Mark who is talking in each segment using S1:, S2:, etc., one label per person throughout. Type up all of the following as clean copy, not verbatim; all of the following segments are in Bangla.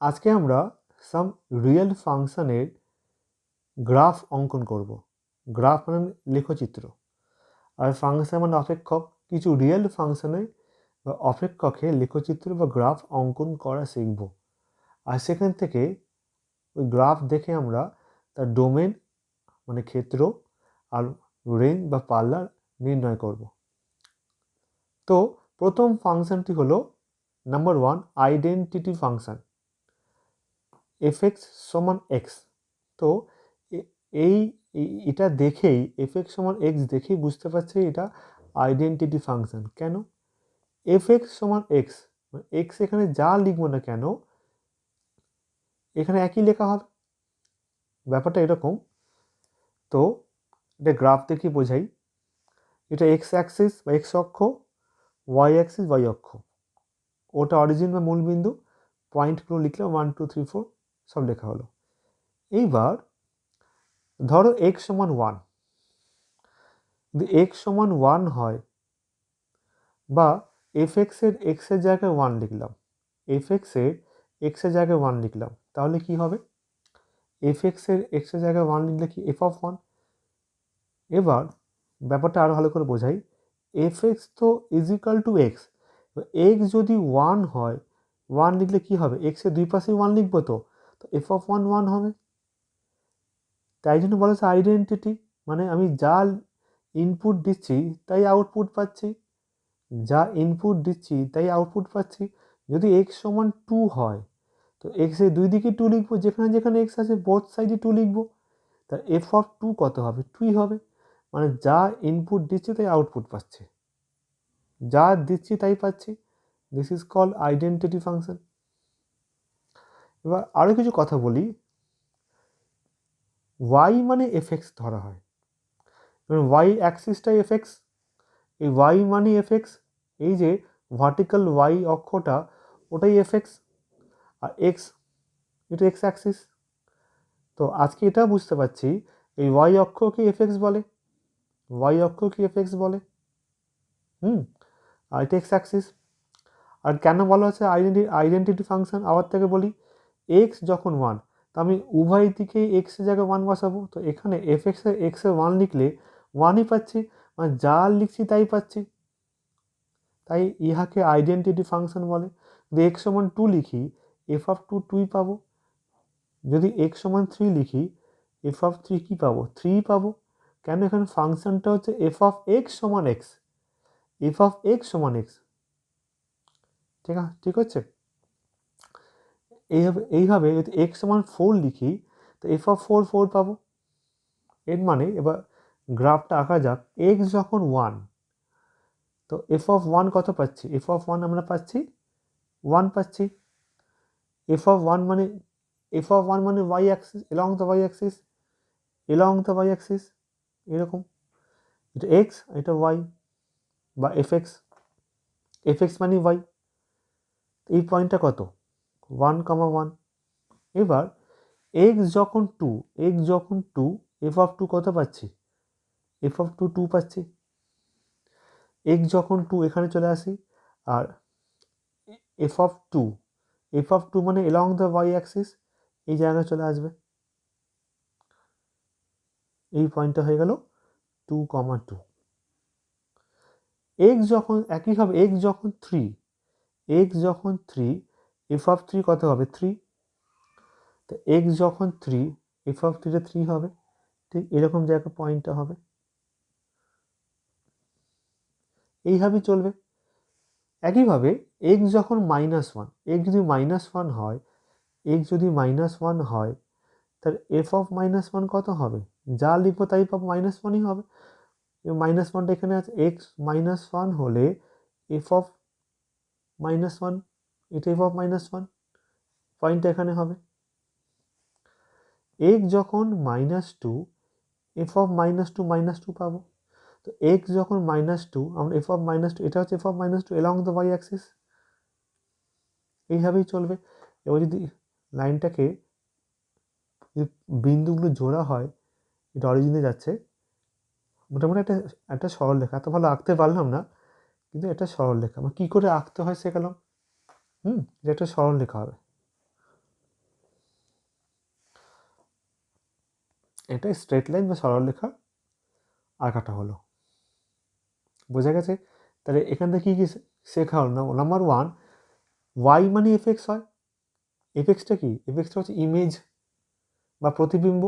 S1: আজকে আমরা সাম রিয়েল ফাংশনের গ্রাফ অঙ্কন করব। গ্রাফ মানে লেখচিত্র, আর ফাংশন মানে অপেক্ষক। কিছু রিয়েল ফাংশনে বা অপেক্ষকে লেখচিত্র বা গ্রাফ অঙ্কন করা শিখব। আর সেখান থেকে ওই গ্রাফ দেখে আমরা তার ডোমেন মানে ক্ষেত্র আর রেঞ্জ বা পাল্লা নির্ণয় করব। তো প্রথম ফাংশনটি হলো নাম্বার 1 আইডেন্টিটি ফাংশন fx সমান x। তো এটা দেখেই fx সমান x দেখেই বুঝতে পারছি এটা আইডেন্টিটি ফাংশন। কেন? fx সমান x, x এখানে যা লিখবো না কেন এখানে একই লেখা হবে। ব্যাপারটা এরকম। তো এটা গ্রাফ দেখে বোঝাই। এটা এক্স অ্যাক্সিস বা এক্স অক্ষ, ওয়াই অ্যাক্সিস ওয়াই অক্ষ। ওটা অরিজিন বা মূলবিন্দু, পয়েন্টগুলো লিখলে 1 2 3 4 সব লেখা হলো। এইবার ধরো x সমান 1, যদি x সমান 1 হয় বা fx এর x এর জায়গায় 1 লিখলাম, fx এর x এর জায়গায় 1 লিখলাম, তাহলে কি হবে? fx এর x এর জায়গায় 1 লিখলে কি f অফ 1। এবার ব্যাপারটা আরো ভালো করে বোঝাই। fx তো is equal two x, x যদি 1 হয় 1 লিখলে কি হবে? x এর দুই পাশে 1 লিখবো, তো f অফ 1 1 হবে। তাই জন্য বলা হচ্ছে আইডেন্টিটি, মানে আমি যা ইনপুট দিচ্ছি তাই আউটপুট পাচ্ছি, যা ইনপুট দিচ্ছি তাই আউটপুট পাচ্ছি। যদি x সমান 2 হয় তো x এর দুই দিকে 2 লিখবো, যেখানে যেখানে x আছে বোথ সাইডে 2 লিখবো। তা f অফ 2 কত হবে? 2ই হবে। মানে যা ইনপুট দিচ্ছি তাই আউটপুট পাচ্ছি, যা দিচ্ছি তাই পাচ্ছি। This is called identity function. এবার আরও কিছু কথা বলি। y মানে fx ধরা হয়, y অ্যাক্সিসটাই fx, এই y মানে fx, এই যে ভার্টিক্যাল y অক্ষটা ওটাই fx, আর x এটা x অ্যাক্সিস। তো আজকে এটা বুঝতে পারছি এই y অক্ষকে fx বলে, y অক্ষকে fx বলে। আর এটা x অ্যাক্সিস। আর কেন বলা হচ্ছে আইডেন্টিটি ফাংশন? আবার থেকে বলি, x যখন 1, তা আমি উভয় দিকে x এর জায়গায় 1 বসাবো। তো এখানে fx এর x এর 1 লিখলে 1ই পাচ্ছি, মানে যা লিখছি তাই পাচ্ছি। তাই ইহাকে আইডেন্টিটি ফাংশন বলে। যদি x সমান 2 লিখি f অফ 2 2ই পাবো। যদি x সমান 3 লিখি f অফ 3 কি পাবো? 3 পাবো। কেন? এখানে ফাংশনটা হচ্ছে f অফ x সমান x, f অফ x সমান x। ঠিক হচ্ছে? এইভাবে যদি x সমান 4 লিখি তো f অফ 4 4 পাবো। এর মানে এবার গ্রাফটা আঁকা যাক। x যখন 1, তো f অফ 1 কত পাচ্ছি? f অফ 1 আমরা পাচ্ছি 1 পাচ্ছি। f অফ 1 মানে y Axis, along the y Axis, এরকম। এটা x, এটা y বা fx মানে y। এই পয়েন্টটা কত? 1, 1। এবার x যখন 2, f অফ 2 কত পাচ্ছি? f অফ 2 2 পাচ্ছি। x যখন 2 এখানে চলে আসি, আর f অফ 2 মানে along the y axis এই জায়গায় চলে আসবে। এই পয়েন্টটা হয়ে গেল 2, 2। x যখন একইভাবে x যখন 3, f অফ 3 কত হবে? 3। তো x যখন 3, f অফ 3 3 হবে। ঠিক এরকম জায়গায় পয়েন্টটা হবে। এইভাবেই চলবে। একইভাবে x যখন -1, x যদি -1 হয়, তাহলে f অফ -1 কত হবে? যা লিখবো তাই পাবো, -1ই হবে। -1টা এখানে আছে, x -1 হলে f অফ -1, এটা f অফ -1 পয়েন্টটা এখানে হবে। x যখন -2, f অফ -2 পাবো। তো x যখন -2, আমরা f অফ -2, এটা হচ্ছে f of -2 along the y axis। এইভাবেই চলবে। এবার যদি লাইনটাকে বিন্দুগুলো জোড়া হয়, এটা অরিজিনে যাচ্ছে, মোটামুটি একটা সরলরেখা। এত ভালো আঁকতে পারলাম না, কিন্তু এটা সরলরেখা। কী করে আঁকতে হয় শেখালাম। এটা একটা সরলরেখা হবে। এটা স্ট্রেট লাইন বা সরলরেখা আঁকাটা হলো। বোঝা গেছে? তাহলে এখান থেকে কী শেখা হলো? নাম্বার 1, ওয়াই মানে এফএক্স হয়। এফএক্সটা কি? এফএক্সটা হচ্ছে ইমেজ বা প্রতিবিম্ব।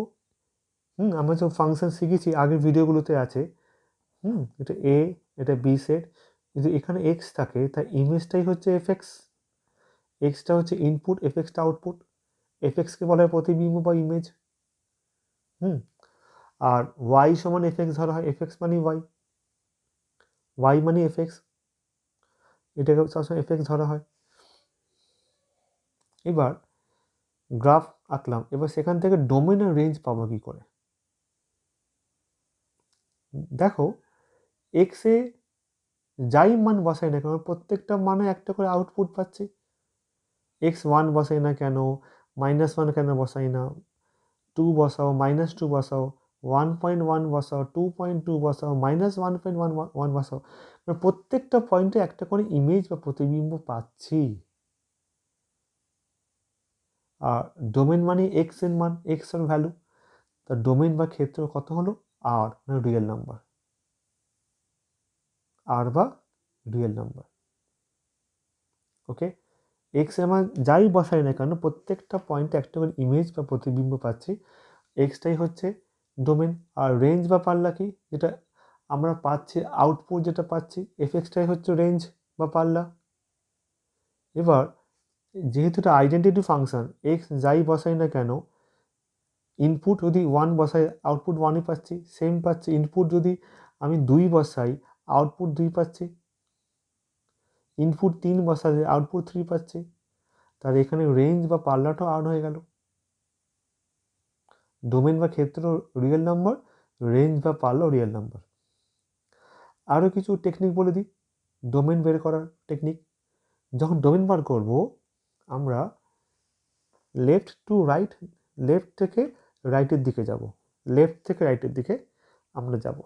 S1: আমরা যখন ফাংশন শিখেছি আগের ভিডিওগুলোতে আছে। এটা এ, এটা বি সেট। যদি এখানে এক্স থাকে তাই ইমেজটাই হচ্ছে এফএক্স। এক্সটা হচ্ছে ইনপুট, এফএক্সটা আউটপুট। এফএক্সকে বলা হয় প্রতিবিম্ব বা ইমেজ। আর ওয়াই সমান এফএক্স ধরা হয়, এফএক্স মানে ওয়াই, ওয়াই মানে এফএক্স, এটাকে সবসময় এফএক্স ধরা হয়। এবার গ্রাফ আঁকলাম, এবার সেখান থেকে ডোমেন আর রেঞ্জ পাবো কি করে? দেখো, এক্সে যাই মান বসাই না কেন প্রত্যেকটা মানে একটা করে আউটপুট পাচ্ছি। x1 বসাই না কেন, -1 কেন বসাই না, 2 বসাও, -2 বসাও, 1.1 বসাও, 2.2 বসাও, -1.1 বসাও, প্রত্যেকটা পয়েন্টে একটা করে ইমেজ বা প্রতিবিম্ব পাচ্ছি। আর ডোমেন মানে এক্স এর মান, এক্স এর ভ্যালু। তা ডোমেন বা ক্ষেত্র কত হলো? আর মানে রিয়েল নাম্বার, আর বা রিয়েল নাম্বার। ওকে, এক্স এর মান যাই বসাই না কেন প্রত্যেকটা পয়েন্টে একটা করে ইমেজ বা প্রতিবিম্ব পাচ্ছি, এক্সটাই হচ্ছে ডোমেন। আর রেঞ্জ বা পাল্লা কি? যেটা আমরা পাচ্ছি আউটপুট, যেটা পাচ্ছি এফএক্সটাই হচ্ছে রেঞ্জ বা পাল্লা। এবার যেহেতু এটা আইডেন্টিটি ফাংশন, এক্স যাই বসাই না কেন ইনপুট যদি 1 বসাই আউটপুট 1ই পাচ্ছি, সেম পাচ্ছি। ইনপুট যদি আমি 2 বসাই আউটপুট 2 পাচ্ছি। ইনপুট 3 বসালে আউটপুট 3 পাচ্ছি। তার এখানে রেঞ্জ বা পাল্লাটাও আউট হয়ে গেল। ডোমেন বা ক্ষেত্র রিয়েল নাম্বার, রেঞ্জ বা পাল্লা রিয়েল নাম্বার। আরও কিছু টেকনিক বলে দিই ডোমেন বের করার টেকনিক। যখন ডোমেন বার করব আমরা লেফট টু রাইট, লেফট থেকে রাইটের দিকে যাব, লেফট থেকে রাইটের দিকে আমরা যাব।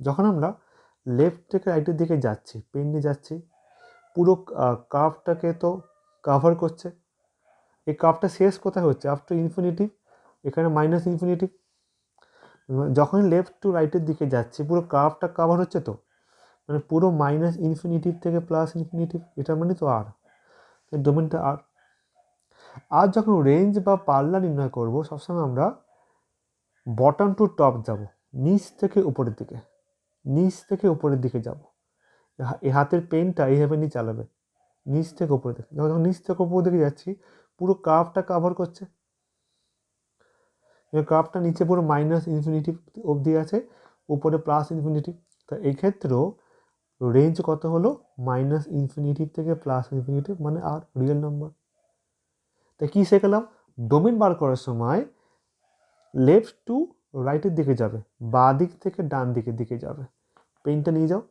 S1: যখন আমরা লেফট থেকে রাইটের দিকে যাচ্ছি, পেন নিয়ে যাচ্ছি, পুরো কার্ভটাকে তো কাভার করছে। এই কার্ভটা শেষ কোথায় হচ্ছে? আফটার ইনফিনিটিভ, এখানে মাইনাস ইনফিনিটিভ। যখন লেফট টু রাইটের দিকে যাচ্ছি পুরো কার্ভটা কাভার হচ্ছে, তো মানে পুরো মাইনাস ইনফিনিটিভ থেকে প্লাস ইনফিনিটিভ, এটা মানে তো আর ডোমেনটা আর। আর যখন রেঞ্জ বা পাল্লা নির্ণয় করব সবসময় আমরা বটম টু টপ যাব, নিচ থেকে উপরের দিকে, নিচ থেকে উপরের দিকে যাব। এই হাতের পেনটা এইভাবে নিয়ে চালাবে, নিচ থেকে উপরের দিকে। যখন নিচ থেকে উপরের দিকে যাচ্ছি পুরো কার্ভটা কাভার করছে। কার্ভটা নিচে পুরো মাইনাস ইনফিনিটিভ অবধি আছে, উপরে প্লাস ইনফিনিটিভ। তা এই ক্ষেত্রেও রেঞ্জ কত হলো? মাইনাস ইনফিনিটিভ থেকে প্লাস ইনফিনিটিভ, মানে আর রিয়েল নাম্বার। তাই কী শেখালাম? ডোমেন বার করার সময় লেফট টু রাইটের দিকে যাবে, বাঁ দিক থেকে ডান দিকের দিকে যাবে। পেনটা নিয়ে যাও,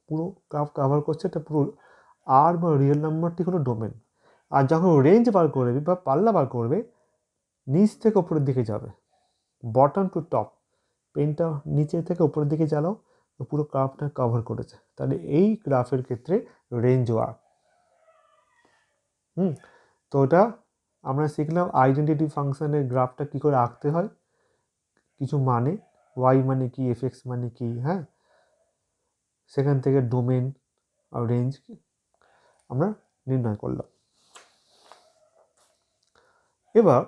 S1: পুরো কার্ভ কাভার করছে, এটা পুরো আর বা রিয়েল নাম্বারটি হলো ডোমেন। আর যখন রেঞ্জ বার করবে বা পাল্লা বার করবে নিচ থেকে উপরের দিকে যাবে, বটম টু টপ, পেনটা নিচে থেকে উপরের দিকে চালাও, পুরো কার্ভটা কভার করেছে। তাহলে এই গ্রাফের ক্ষেত্রে রেঞ্জ আর। তো ওটা আমরা শিখলাম আইডেন্টিটি ফাংশনের গ্রাফটা কী করে আঁকতে হয়, কিছু মানে ওয়াই মানে কি, এফএক্স মানে কি, হ্যাঁ, সেখান থেকে ডোমেন আর রেঞ্জ আমরা নির্ণয় করলাম। এবার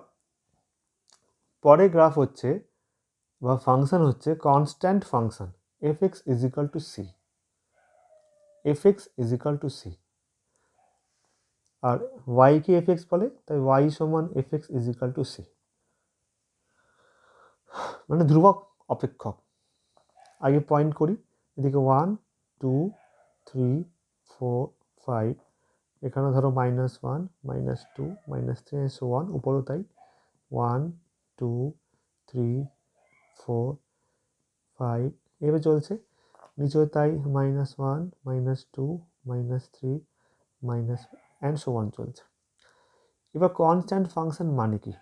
S1: পরের গ্রাফ হচ্ছে বা ফাংশন হচ্ছে constant function, FX is equal to C, FX is equal to C. আর ওয়াইকে এফএক্স বলে, তাই ওয়াই সমান FX is equal to C, মানে ধ্রুবক অপেক্ষক। আগে পয়েন্ট করি, এদিকে 1 2 3 4 5, এখানে ধরো -1 -2 -3 সো 1, উপরেও তাই 1 2 3 4 5 এভাবে চলছে, নিচেও তাই -1 -2 -3 অ্যান্ড সো 1 চলছে। এবার কনস্ট্যান্ট ফাংশন মানে কি?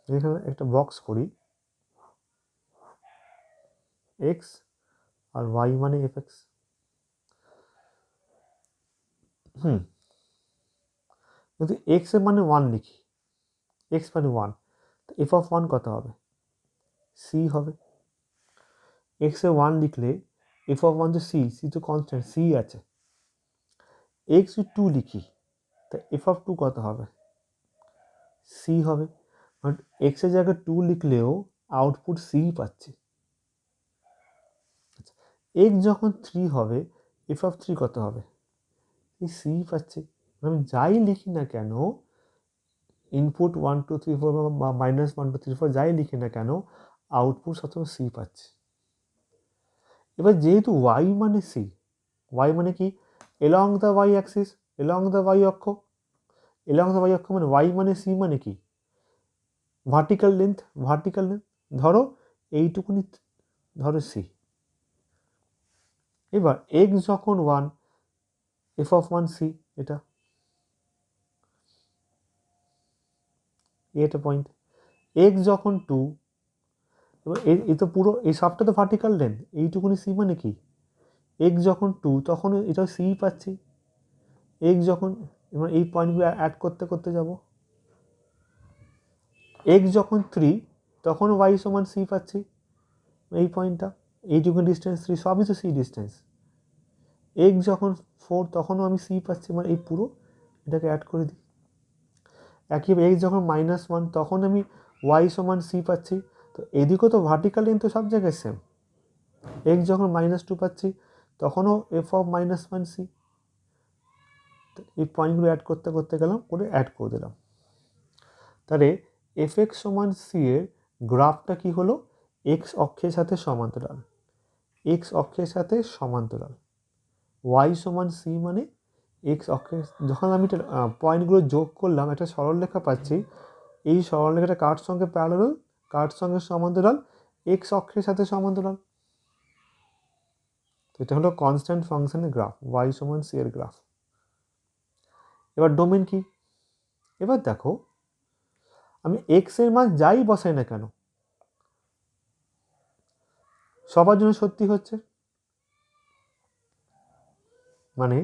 S1: এখানে একটা বক্স করি, এক্স আর ওয়াই মানে এফএক্স। যদি এক্স এর মানে 1 লিখি, এক্স মানে 1, তো এফ অফ 1 কত হবে? সি হবে। এক্সে 1 লিখলে এফ অফ 1 তো সি তো কনস্ট্যান্ট, সি আছে। এক্স 2 লিখি, তা এফ অফ 2 কত হবে? সি হবে। বাট এক্সের জায়গায় 2 লিখলেও আউটপুট সি পাচ্ছি। এক্স যখন 3 হবে এফ অফ 3 কত হবে? এই সি পাচ্ছি। আমি যাই লিখি না কেন, ইনপুট 1 2 3 4 বা -1 2 3 4 যাই লিখি না কেন, আউটপুট সবসময় সি পাচ্ছি। এবার যেহেতু ওয়াই মানে সি, ওয়াই মানে কি? Along the Y axis, along the Y অক্ষ, এলং দ্য ওয়াই অক্ষ মানে ওয়াই মানে সি মানে কি? Vertical length, vertical length. ধরো এইটুকুনি, ধরো সি। এবার এক্স যখন 1 এফ অফ 1 সি, এটা এটা পয়েন্ট। এক্স যখন 2, এবার এই তো পুরো এই সবটা তো ভার্টিক্যাল লেন্থ, এইটুকুনি সি মানে কি? এক্স যখন 2 তখন এটা সি পাচ্ছি। এক্স যখন, এবার এই পয়েন্টগুলো অ্যাড করতে করতে যাব। এক্স যখন 3 তখন ওয়াই সমান সি পাচ্ছি, এই পয়েন্টটা, এইটুকু ডিস্টেন্স 3, সবই তো সি ডিস্টেন্স। এক্স যখন 4 তখনও আমি সি পাচ্ছি, মানে এই পুরো এটাকে অ্যাড করে দিই। একইভাবে এক্স যখন -1 তখন আমি ওয়াই সমান সি পাচ্ছি। তো এদিকেও তো ভার্টিক্যাল লেন্থ তো সব জায়গায় সেম। এক্স যখন -2 পাচ্ছি তখনও এফ অফ -1 সি। তো এই পয়েন্টগুলো অ্যাড করতে করতে গেলাম, করে অ্যাড করে দিলাম। তাহলে এফ এক্স সমান সি এর গ্রাফটা কি হলো? এক্স অক্ষের সাথে সমান্তরাল, এক্স অক্ষের সাথে সমান্তরাল। ওয়াই সমান সি মানে এক্স অক্ষের, যখন আমি এটা পয়েন্টগুলো যোগ করলাম একটা সরলরেখা পাচ্ছি। এই সরলরেখাটা কার সঙ্গে প্যারালাল? কার সঙ্গে সমান্তরাল? এক্স অক্ষের সাথে সমান্তরাল। তো এটা হলো কনস্ট্যান্ট ফাংশনের গ্রাফ, ওয়াই সমান সি এর গ্রাফ। এবার ডোমেন কি? এবার দেখো, আমি এক্স এর মান যাই বসাই না কেন সবার জন্য সত্যি হচ্ছে। মানে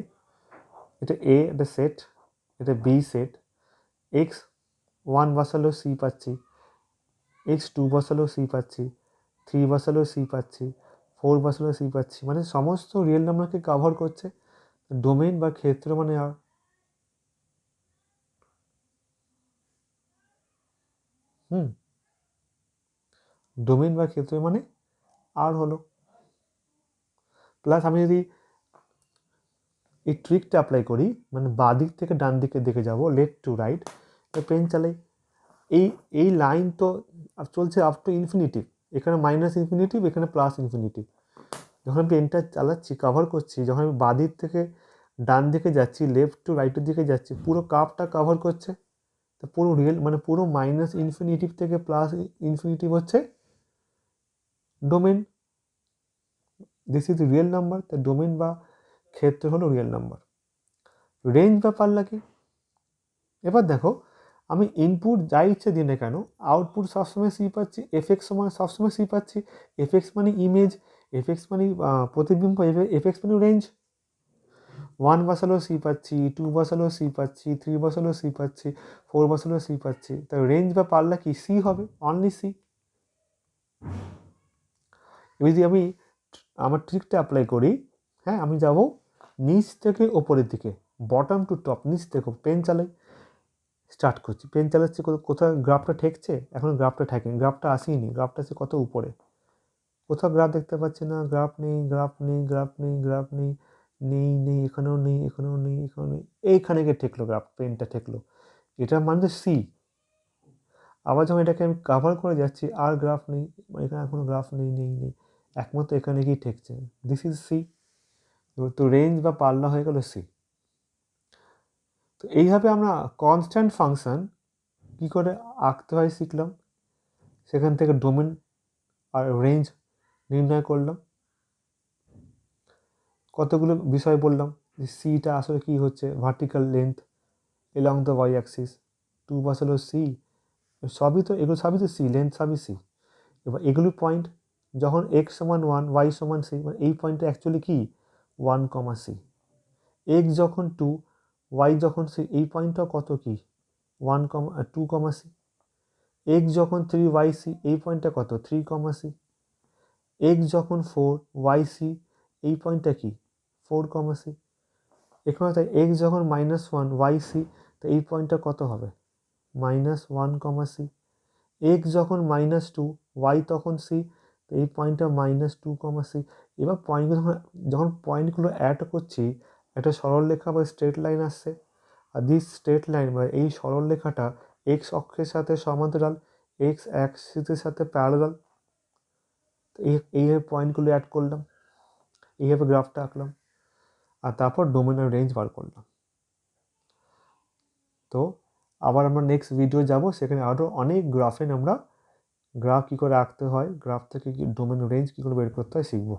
S1: এটা এ একটা সেট, এটা বি সেট। এক্স 1 বসালেও সি পাচ্ছি, এক্স 2 বসালেও সি পাচ্ছি, 3 বসালেও সি পাচ্ছি, 4 বসালেও সি পাচ্ছি, মানে সমস্ত রিয়েল নাম্বারকে কভার করছে। ডোমেন বা ক্ষেত্র মানে আর, ডোমেন বা ক্ষেত্র মানে আর হলো। প্লাস আমি যদি এই ট্রিকটা অ্যাপ্লাই করি, মানে বাঁ দিক থেকে ডান দিকে দেখে যাব, লেফট টু রাইট, পেন চালাই, এই এই লাইন তো চলছে আপ টু ইনফিনিটিভ। এখানে -ইনফিনিটিভ, এখানে +ইনফিনিটিভ। যখন আমি পেনটা চালাচ্ছি, কভার করছি, যখন আমি বাঁ দিক থেকে ডান দিকে যাচ্ছি, লেফট টু রাইটের দিকে যাচ্ছি, পুরো কার্ভটা কভার করছে। তো পুরো রিয়েল মানে পুরো -ইনফিনিটিভ থেকে +ইনফিনিটিভ হচ্ছে domain. This is real number. তাই ডোমেন বা ক্ষেত্র হলো রিয়েল নাম্বার। রেঞ্জ বা পাল্লা কি? এবার দেখো, আমি ইনপুট যা ইচ্ছে দিই না কেন, আউটপুট সবসময় সি পাচ্ছি। এফএক্স সময় সবসময় সি পাচ্ছি। এফএক্স মানে ইমেজ, এফএক্স মানে প্রতিবিম্ব, এফএক্স মানে রেঞ্জ। 1 বসালেও সি পাচ্ছি, 2 বসালেও সি পাচ্ছি, 3 বসালেও সি পাচ্ছি, 4 বসালেও সি পাচ্ছি। তাই রেঞ্জ বা পাল্লা কি? সি হবে, অনলি সি। এবার যদি আমি আমার ট্রিকটা অ্যাপ্লাই করি, হ্যাঁ, আমি যাব নিচ থেকে ওপরের দিকে, বটম টু টপ, নিচ থেকে পেন চালাই, স্টার্ট করছি, পেন চালাচ্ছি, কোথাও গ্রাফটা ঠেকছে? এখন গ্রাফটা ঠেকেনি, গ্রাফটা আসেনি, গ্রাফটা আছে কত উপরে, কোথাও গ্রাফ দেখতে পাচ্ছি না, গ্রাফ নেই, গ্রাফ নেই, গ্রাফ নেই, গ্রাফ নেই, নেই নেই, এখানেও নেই, এখানেও নেই, এখানেও নেই, এইখানে গিয়ে ঠেকলো গ্রাফ, পেনটা ঠেকলো। এটার মানে তো সি। আবার যখন এটাকে আমি কাভার করে যাচ্ছি, আর গ্রাফ নেই, এখানে এখনো গ্রাফ নেই, নেই নেই, একমাত্র এখানে গিয়ে ঠেকছে, দিস ইজ সি। তো রেঞ্জ বা পাল্লা হয়ে গেল সি। তো এইভাবে আমরা কনস্ট্যান্ট ফাংশন কী করে আঁকতে হয় শিখলাম। সেখান থেকে ডোমেন আর রেঞ্জ নির্ণয় করলাম, কতগুলো বিষয় বললাম যে সিটা আসলে কী হচ্ছে, vertical length along the Y axis. 2 বসালো সি, সবই তো, এগুলো সবই তো সি, লেন্থ সবই সি। এবার এগুলো পয়েন্ট, যখন এক্স সমান 1 ওয়াই সমান সি, মানে এই পয়েন্টটা অ্যাকচুয়ালি কি 1, সি। এক্স যখন 2 ওয়াই যখন সি, এই পয়েন্টটা কত কি 1, 2, সি। এক্স যখন 3 YC, এই পয়েন্টটা কত 3, C। এক্স যখন 4 YC, এই পয়েন্টটা কি 4, C। এখানে তাই এক্স যখন -1 YC, তো এই পয়েন্টটা কত হবে -1, C। এক্স যখন -2 Y তখন C, তো এই পয়েন্টটা -2, C। এবার পয়েন্টগুলো যখন পয়েন্টগুলো অ্যাড করছি, একটা সরলরেখা বা স্ট্রেট লাইন আসছে। আর দিস স্ট্রেট লাইন বা এই সরলরেখাটা এক্স অক্ষের সাথে সমান্তরাল, এক্স অ্যাক্সিসের সাথে প্যারালাল। তো এইভাবে পয়েন্টগুলো অ্যাড করলাম, এইভাবে গ্রাফটা আঁকলাম, আর তারপর ডোমেন আর রেঞ্জ বার করলাম। তো আবার আমরা নেক্সট ভিডিও যাব, সেখানে আরও অনেক গ্রাফ কী করে আঁকতে হয়, গ্রাফ থেকে কি ডোমেন রেঞ্জ কী করে বের করতে হয় শিখবো।